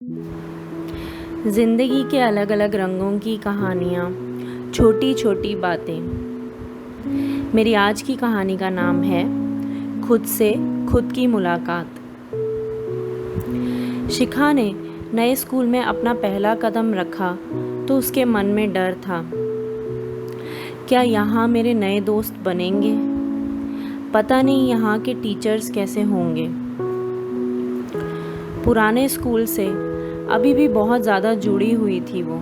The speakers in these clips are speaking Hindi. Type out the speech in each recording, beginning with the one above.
ज़िंदगी के अलग अलग रंगों की कहानियाँ, छोटी छोटी बातें। मेरी आज की कहानी का नाम है खुद से खुद की मुलाकात। शिखा ने नए स्कूल में अपना पहला कदम रखा तो उसके मन में डर था। क्या यहाँ मेरे नए दोस्त बनेंगे? पता नहीं यहाँ के टीचर्स कैसे होंगे। पुराने स्कूल से अभी भी बहुत ज़्यादा जुड़ी हुई थी वो।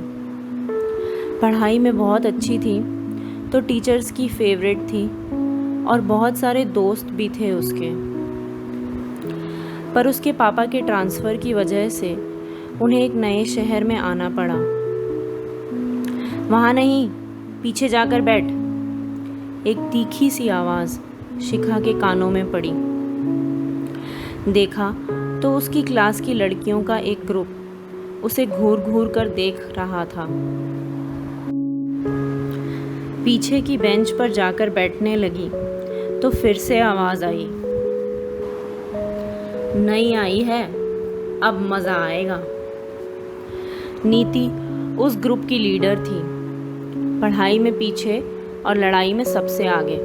पढ़ाई में बहुत अच्छी थी तो टीचर्स की फेवरेट थी और बहुत सारे दोस्त भी थे उसके। पर उसके पापा के ट्रांसफ़र की वजह से उन्हें एक नए शहर में आना पड़ा। वहाँ नहीं, पीछे जाकर बैठ। एक तीखी सी आवाज़ शिखा के कानों में पड़ी। देखा तो उसकी क्लास की लड़कियों का एक ग्रुप उसे घूर घूर कर देख रहा था। पीछे की बेंच पर जाकर बैठने लगी तो फिर से आवाज़ आई, नई आई है, अब मज़ा आएगा। नीति उस ग्रुप की लीडर थी, पढ़ाई में पीछे और लड़ाई में सबसे आगे।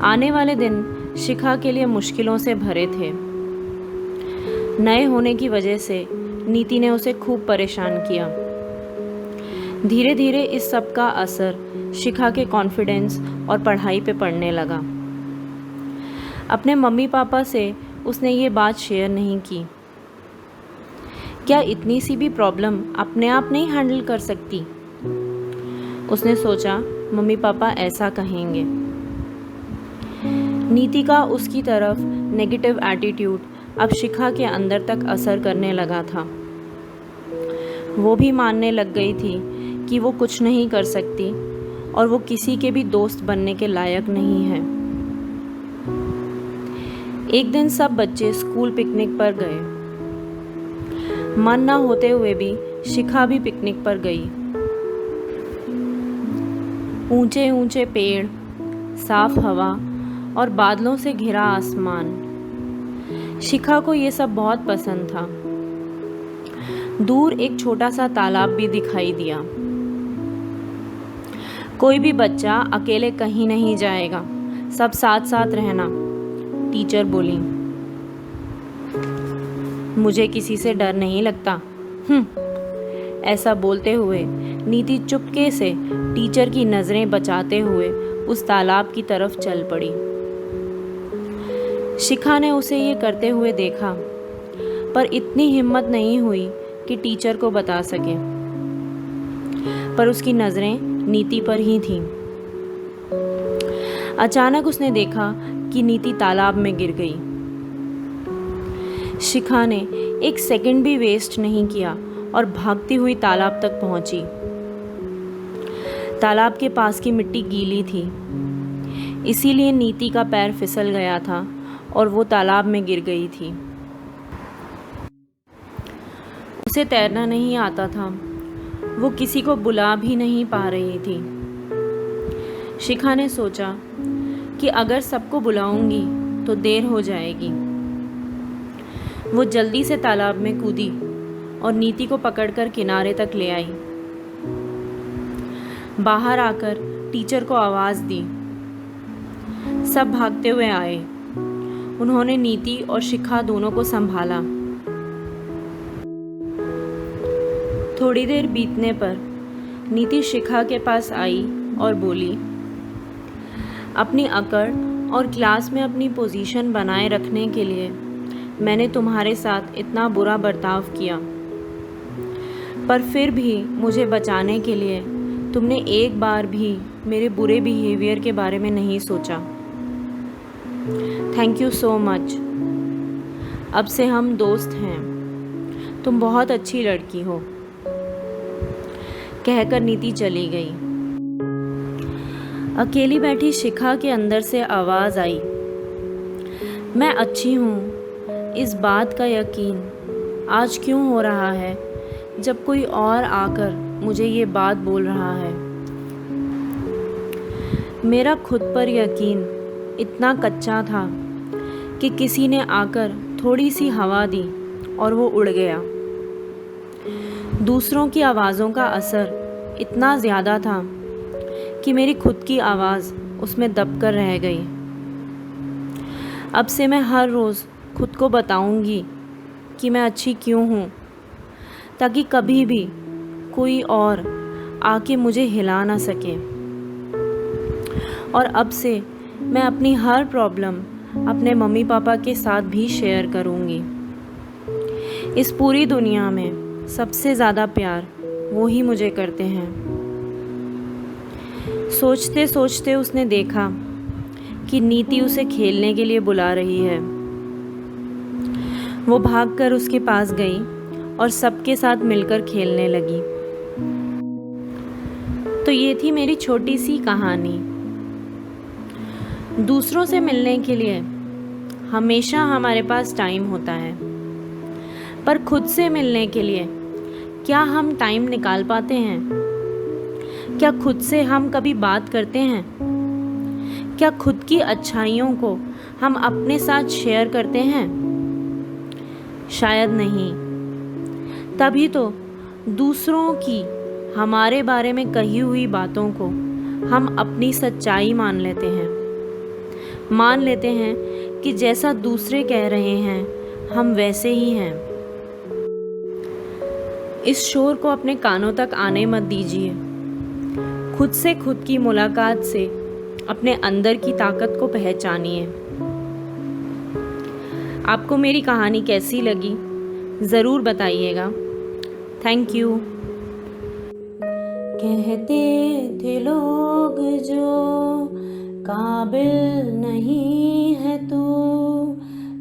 आने वाले दिन शिखा के लिए मुश्किलों से भरे थे। नए होने की वजह से नीति ने उसे खूब परेशान किया। धीरे धीरे इस सब का असर शिखा के कॉन्फिडेंस और पढ़ाई पे पड़ने लगा। अपने मम्मी पापा से उसने ये बात शेयर नहीं की। क्या इतनी सी भी प्रॉब्लम अपने आप नहीं हैंडल कर सकती? उसने सोचा मम्मी पापा ऐसा कहेंगे। नीति का उसकी तरफ नेगेटिव एटीट्यूड अब शिखा के अंदर तक असर करने लगा था। वो भी मानने लग गई थी कि वो कुछ नहीं कर सकती और वो किसी के भी दोस्त बनने के लायक नहीं है। एक दिन सब बच्चे स्कूल पिकनिक पर गए। मन ना होते हुए भी शिखा भी पिकनिक पर गई। ऊंचे ऊंचे पेड़, साफ हवा और बादलों से घिरा आसमान। शिखा को ये सब बहुत पसंद था। दूर एक छोटा सा तालाब भी दिखाई दिया। कोई भी बच्चा अकेले कहीं नहीं जाएगा, सब साथ साथ रहना, टीचर बोली। मुझे किसी से डर नहीं लगता। ऐसा बोलते हुए नीति चुपके से टीचर की नज़रें बचाते हुए उस तालाब की तरफ चल पड़ी। शिखा ने उसे ये करते हुए देखा, पर इतनी हिम्मत नहीं हुई कि टीचर को बता सके। पर उसकी नज़रें नीति पर ही थीं। अचानक उसने देखा कि नीति तालाब में गिर गई। शिखा ने एक सेकंड भी वेस्ट नहीं किया और भागती हुई तालाब तक पहुंची। तालाब के पास की मिट्टी गीली थी, इसीलिए नीति का पैर फिसल गया था और वो तालाब में गिर गई थी। उसे तैरना नहीं आता था, वो किसी को बुला भी नहीं पा रही थी। शिखा ने सोचा कि अगर सबको बुलाऊंगी तो देर हो जाएगी। वो जल्दी से तालाब में कूदी और नीति को पकड़कर किनारे तक ले आई। बाहर आकर टीचर को आवाज़ दी। सब भागते हुए आए। उन्होंने नीति और शिखा दोनों को संभाला। थोड़ी देर बीतने पर नीति शिखा के पास आई और बोली, अपनी अकड़ और क्लास में अपनी पोजीशन बनाए रखने के लिए मैंने तुम्हारे साथ इतना बुरा बर्ताव किया, पर फिर भी मुझे बचाने के लिए तुमने एक बार भी मेरे बुरे बिहेवियर के बारे में नहीं सोचा। Thank you so much. अब से हम दोस्त हैं। तुम बहुत अच्छी लड़की हो। कहकर नीति चली गई। अकेली बैठी शिखा के अंदर से आवाज़ आई, मैं अच्छी हूँ। इस बात का यकीन आज क्यों हो रहा है जब कोई और आकर मुझे ये बात बोल रहा है। मेरा खुद पर यकीन इतना कच्चा था कि किसी ने आकर थोड़ी सी हवा दी और वो उड़ गया। दूसरों की आवाज़ों का असर इतना ज़्यादा था कि मेरी खुद की आवाज़ उसमें दब कर रह गई। अब से मैं हर रोज़ खुद को बताऊंगी कि मैं अच्छी क्यों हूँ, ताकि कभी भी कोई और आके मुझे हिला ना सके। और अब से मैं अपनी हर प्रॉब्लम अपने मम्मी पापा के साथ भी शेयर करूँगी। इस पूरी दुनिया में सबसे ज़्यादा प्यार वो ही मुझे करते हैं। सोचते सोचते उसने देखा कि नीति उसे खेलने के लिए बुला रही है। वो भागकर उसके पास गई और सबके साथ मिलकर खेलने लगी। तो ये थी मेरी छोटी सी कहानी। दूसरों से मिलने के लिए हमेशा हमारे पास टाइम होता है, पर खुद से मिलने के लिए क्या हम टाइम निकाल पाते हैं? क्या खुद से हम कभी बात करते हैं? क्या खुद की अच्छाइयों को हम अपने साथ शेयर करते हैं? शायद नहीं। तभी तो दूसरों की हमारे बारे में कही हुई बातों को हम अपनी सच्चाई मान लेते हैं। मान लेते हैं कि जैसा दूसरे कह रहे हैं हम वैसे ही हैं। इस शोर को अपने कानों तक आने मत दीजिए। खुद से खुद की मुलाकात से अपने अंदर की ताकत को पहचानिए। आपको मेरी कहानी कैसी लगी ज़रूर बताइएगा। Thank you. कहते थे लोग जो काबिल नहीं है तू,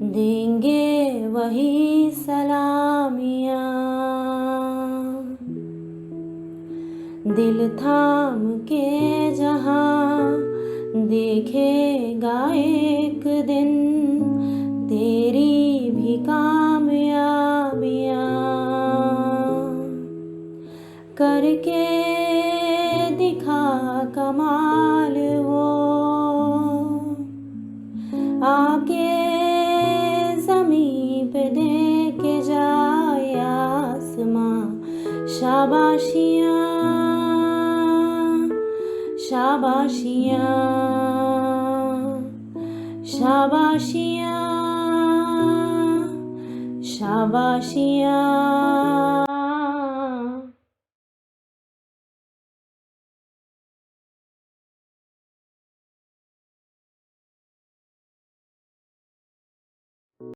देंगे वही सलामियाँ। दिल थाम के जहाँ देखेगा एक दिन तेरी भी कामयाबियाँ। करके दिखा कमाल वो, आके ज़मीं पे दे के जाए आसमां शाबाशियाँ, शाबाशियाँ, शाबाशियाँ, शाबाशियाँ।